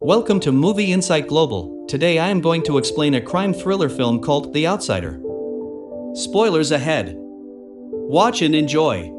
Welcome to Movie Insight Global. Today I am going to explain a crime thriller film called The Outsider. Spoilers ahead. Watch and enjoy.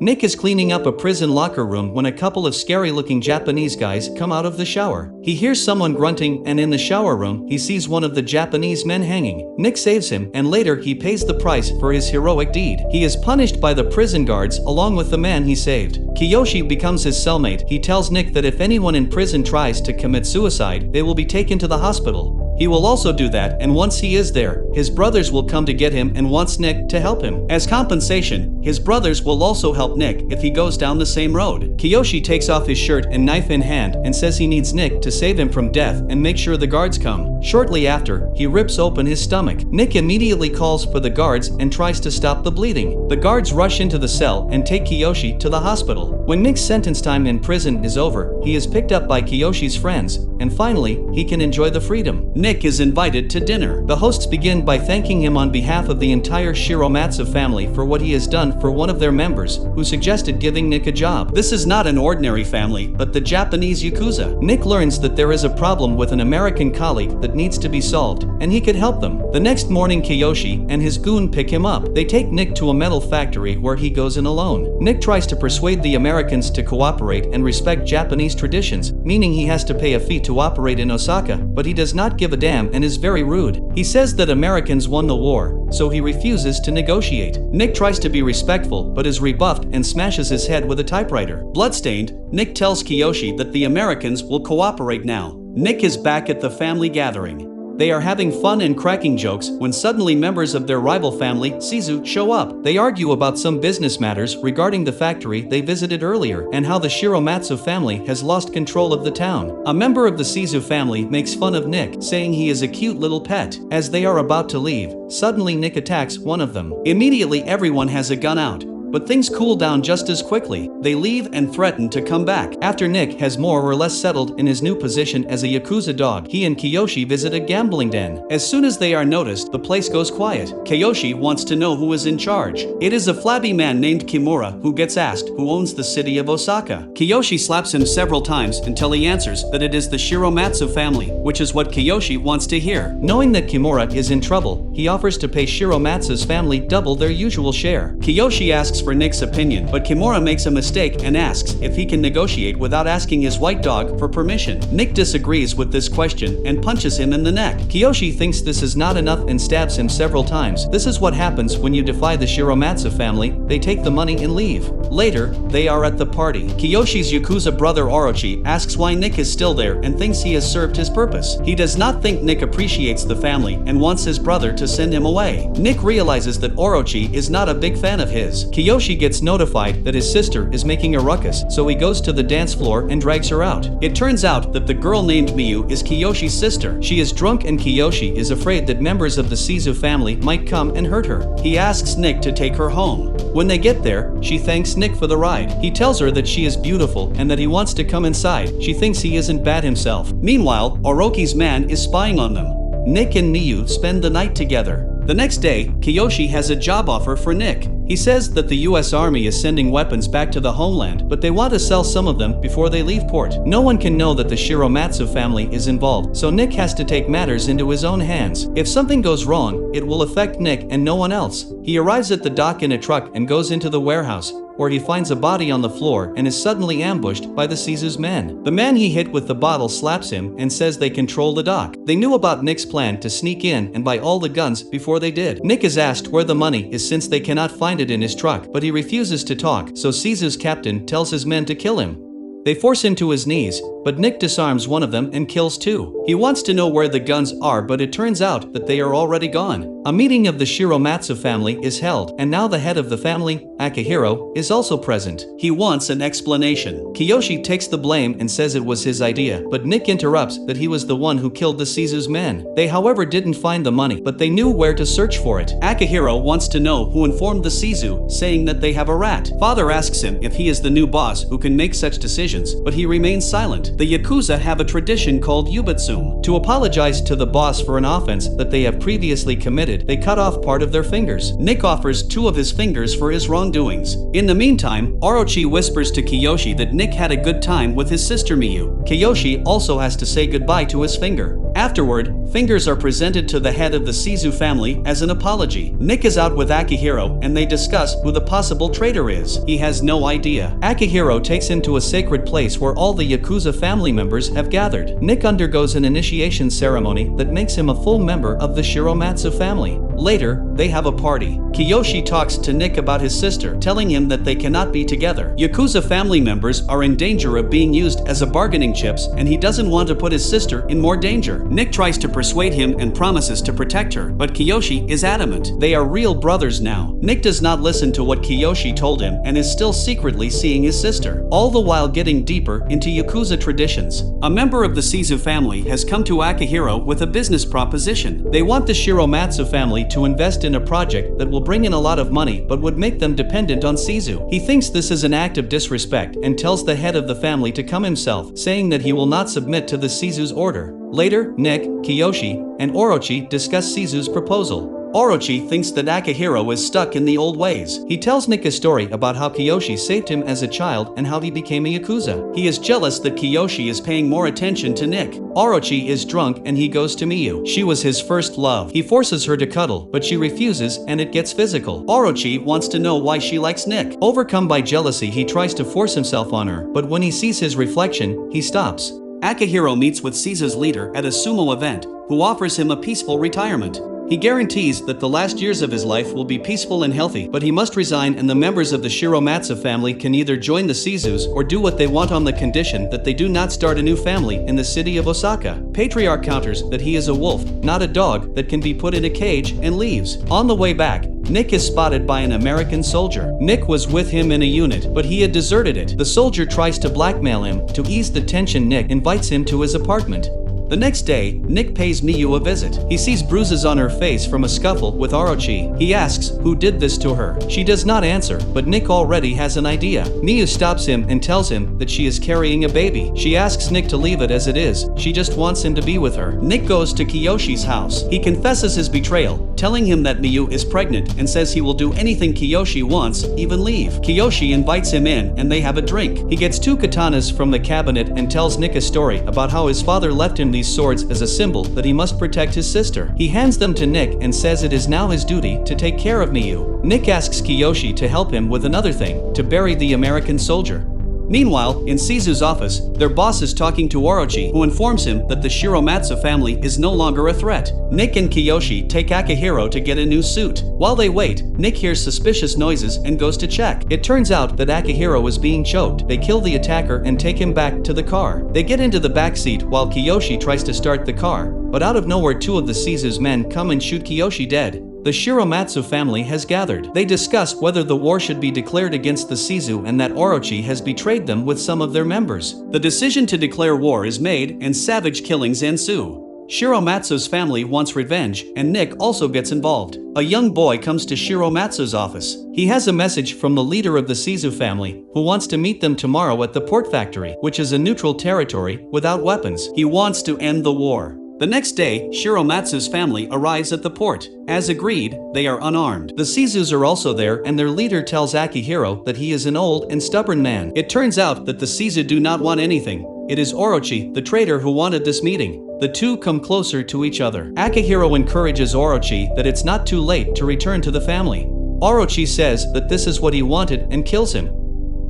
Nick is cleaning up a prison locker room when a couple of scary-looking Japanese guys come out of the shower. He hears someone grunting, and in the shower room, he sees one of the Japanese men hanging. Nick saves him, and later he pays the price for his heroic deed. He is punished by the prison guards along with the man he saved. Kiyoshi becomes his cellmate. He tells Nick that if anyone in prison tries to commit suicide, they will be taken to the hospital. He will also do that, and once he is there, his brothers will come to get him and wants Nick to help him. As compensation, his brothers will also help Nick if he goes down the same road. Kiyoshi takes off his shirt and knife in hand and says he needs Nick to save him from death and make sure the guards come. Shortly after, he rips open his stomach. Nick immediately calls for the guards and tries to stop the bleeding. The guards rush into the cell and take Kiyoshi to the hospital. When Nick's sentence time in prison is over, he is picked up by Kiyoshi's friends, and finally, he can enjoy the freedom. Nick is invited to dinner. The hosts begin by thanking him on behalf of the entire Shiromatsu family for what he has done for one of their members, who suggested giving Nick a job. This is not an ordinary family, but the Japanese yakuza. Nick learns that there is a problem with an American colleague that needs to be solved, and he could help them. The next morning, Kiyoshi and his goon pick him up. They take Nick to a metal factory where he goes in alone. Nick tries to persuade the Americans to cooperate and respect Japanese traditions, meaning he has to pay a fee to operate in Osaka, but he does not give a damn and is very rude. He says that Americans won the war, so he refuses to negotiate. Nick tries to be respectful but is rebuffed and smashes his head with a typewriter. Bloodstained, Nick tells Kiyoshi that the Americans will cooperate now. Nick is back at the family gathering. They are having fun and cracking jokes when suddenly members of their rival family, Shizu, show up. They argue about some business matters regarding the factory they visited earlier and how the Shiromatsu family has lost control of the town. A member of the Shizu family makes fun of Nick, saying he is a cute little pet. As they are about to leave, suddenly Nick attacks one of them. Immediately everyone has a gun out. But things cool down just as quickly. They leave and threaten to come back. After Nick has more or less settled in his new position as a yakuza dog, he and Kiyoshi visit a gambling den. As soon as they are noticed, the place goes quiet. Kiyoshi wants to know who is in charge. It is a flabby man named Kimura who gets asked who owns the city of Osaka. Kiyoshi slaps him several times until he answers that it is the Shiromatsu family, which is what Kiyoshi wants to hear. Knowing that Kimura is in trouble, he offers to pay Shiromatsu's family double their usual share. Kiyoshi asks for Nick's opinion, but Kimura makes a mistake and asks if he can negotiate without asking his white dog for permission. Nick disagrees with this question and punches him in the neck. Kiyoshi thinks this is not enough and stabs him several times. This is what happens when you defy the Shiromatsu family. They take the money and leave. Later, they are at the party. Kiyoshi's yakuza brother Orochi asks why Nick is still there and thinks he has served his purpose. He does not think Nick appreciates the family and wants his brother to send him away. Nick realizes that Orochi is not a big fan of his. Kiyoshi gets notified that his sister is making a ruckus, so he goes to the dance floor and drags her out. It turns out that the girl named Miyu is Kiyoshi's sister. She is drunk and Kiyoshi is afraid that members of the Shizu family might come and hurt her. He asks Nick to take her home. When they get there, she thanks Nick for the ride. He tells her that she is beautiful and that he wants to come inside. She thinks he isn't bad himself. Meanwhile, Orochi's man is spying on them. Nick and Miyu spend the night together. The next day, Kiyoshi has a job offer for Nick. He says that the US Army is sending weapons back to the homeland, but they want to sell some of them before they leave port. No one can know that the Shiromatsu family is involved, so Nick has to take matters into his own hands. If something goes wrong, it will affect Nick and no one else. He arrives at the dock in a truck and goes into the warehouse, where he finds a body on the floor and is suddenly ambushed by the Shizu's men. The man he hit with the bottle slaps him and says they control the dock. They knew about Nick's plan to sneak in and buy all the guns before they did. Nick is asked where the money is since they cannot find it in his truck, but he refuses to talk, so Shizu's captain tells his men to kill him. They force him to his knees, but Nick disarms one of them and kills two. He wants to know where the guns are, but it turns out that they are already gone. A meeting of the Shiromatsu family is held, and now the head of the family, Akihiro, is also present. He wants an explanation. Kiyoshi takes the blame and says it was his idea, but Nick interrupts that he was the one who killed the Shizu's men. They however didn't find the money, but they knew where to search for it. Akihiro wants to know who informed the Shizu, saying that they have a rat. Father asks him if he is the new boss who can make such decisions decisions, but he remains silent. The yakuza have a tradition called yubatsum. To apologize to the boss for an offense that they have previously committed, they cut off part of their fingers. Nick offers 2 of his fingers for his wrongdoings. In the meantime, Orochi whispers to Kiyoshi that Nick had a good time with his sister Miyu. Kiyoshi also has to say goodbye to his finger. Afterward, fingers are presented to the head of the Shizu family as an apology. Nick is out with Akihiro and they discuss who the possible traitor is. He has no idea. Akihiro takes him to a sacred place where all the Yakuza family members have gathered. Nick undergoes an initiation ceremony that makes him a full member of the Shiromatsu family. Later, they have a party. Kiyoshi talks to Nick about his sister, telling him that they cannot be together. Yakuza family members are in danger of being used as a bargaining chips and he doesn't want to put his sister in more danger. Nick tries to persuade him and promises to protect her, but Kiyoshi is adamant. They are real brothers now. Nick does not listen to what Kiyoshi told him and is still secretly seeing his sister, all the while getting deeper into Yakuza traditions. A member of the Shizu family has come to Akihiro with a business proposition. They want the Shiromatsu family to invest in a project that will bring in a lot of money but would make them dependent on Shizu. He thinks this is an act of disrespect and tells the head of the family to come himself, saying that he will not submit to the Shizu's order. Later, Nick, Kiyoshi, and Orochi discuss Shizu's proposal. Orochi thinks that Akihiro is stuck in the old ways. He tells Nick a story about how Kiyoshi saved him as a child and how he became a yakuza. He is jealous that Kiyoshi is paying more attention to Nick. Orochi is drunk and he goes to Miyu. She was his first love. He forces her to cuddle, but she refuses and it gets physical. Orochi wants to know why she likes Nick. Overcome by jealousy, he tries to force himself on her, but when he sees his reflection, he stops. Akihiro meets with Shizu's leader at a sumo event, who offers him a peaceful retirement. He guarantees that the last years of his life will be peaceful and healthy, but he must resign and the members of the Shiromatsu family can either join the Shizus or do what they want on the condition that they do not start a new family in the city of Osaka. Patriarch counters that he is a wolf, not a dog, that can be put in a cage and leaves. On the way back, Nick is spotted by an American soldier. Nick was with him in a unit, but he had deserted it. The soldier tries to blackmail him. To ease the tension, Nick invites him to his apartment. The next day, Nick pays Miyu a visit. He sees bruises on her face from a scuffle with Orochi. He asks who did this to her. She does not answer, but Nick already has an idea. Miyu stops him and tells him that she is carrying a baby. She asks Nick to leave it as it is. She just wants him to be with her. Nick goes to Kiyoshi's house. He confesses his betrayal, telling him that Miyu is pregnant and says he will do anything Kiyoshi wants, even leave. Kiyoshi invites him in and they have a drink. He gets 2 katanas from the cabinet and tells Nick a story about how his father left him these swords as a symbol that he must protect his sister. He hands them to Nick and says it is now his duty to take care of Miyu. Nick asks Kiyoshi to help him with another thing, to bury the American soldier. Meanwhile, in Shizu's office, their boss is talking to Orochi, who informs him that the Shiromatsu family is no longer a threat. Nick and Kiyoshi take Akihiro to get a new suit. While they wait, Nick hears suspicious noises and goes to check. It turns out that Akihiro is being choked. They kill the attacker and take him back to the car. They get into the back seat while Kiyoshi tries to start the car, but out of nowhere 2 of the Shizu's men come and shoot Kiyoshi dead. The Shiromatsu family has gathered. They discuss whether the war should be declared against the Shizu and that Orochi has betrayed them with some of their members. The decision to declare war is made and savage killings ensue. Shiromatsu's family wants revenge, and Nick also gets involved. A young boy comes to Shiromatsu's office. He has a message from the leader of the Shizu family, who wants to meet them tomorrow at the port factory, which is a neutral territory without weapons. He wants to end the war. The next day, Shiromatsu's family arrives at the port. As agreed, they are unarmed. The Shizus are also there and their leader tells Akihiro that he is an old and stubborn man. It turns out that the Shizu do not want anything. It is Orochi, the traitor, who wanted this meeting. The 2 come closer to each other. Akihiro encourages Orochi that it's not too late to return to the family. Orochi says that this is what he wanted and kills him.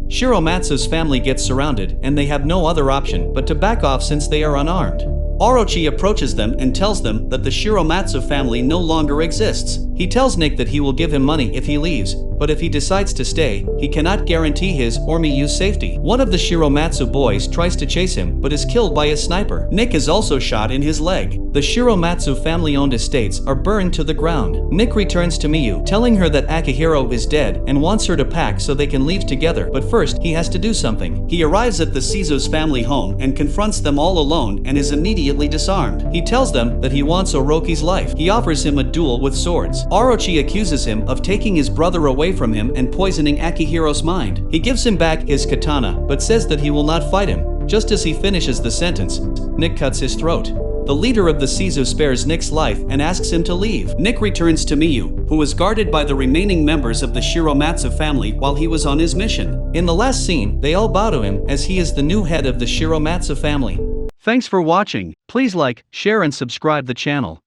Shiromatsu's family gets surrounded and they have no other option but to back off since they are unarmed. Orochi approaches them and tells them that the Shiromatsu family no longer exists. He tells Nick that he will give him money if he leaves, but if he decides to stay, he cannot guarantee his or Miyu's safety. One of the Shiromatsu boys tries to chase him but is killed by a sniper. Nick is also shot in his leg. The Shiromatsu family-owned estates are burned to the ground. Nick returns to Miyu, telling her that Akihiro is dead and wants her to pack so they can leave together, but first he has to do something. He arrives at the Shizu's family home and confronts them all alone and is immediately disarmed. He tells them that he wants Orochi's life. He offers him a duel with swords. Orochi accuses him of taking his brother away from him and poisoning Akihiro's mind. He gives him back his katana, but says that he will not fight him. Just as he finishes the sentence, Nick cuts his throat. The leader of the Sizu spares Nick's life and asks him to leave. Nick returns to Miyu, who was guarded by the remaining members of the Shiromatsu family while he was on his mission. In the last scene, they all bow to him as he is the new head of the Shiromatsu family. Thanks for watching. Please like, share and subscribe the channel.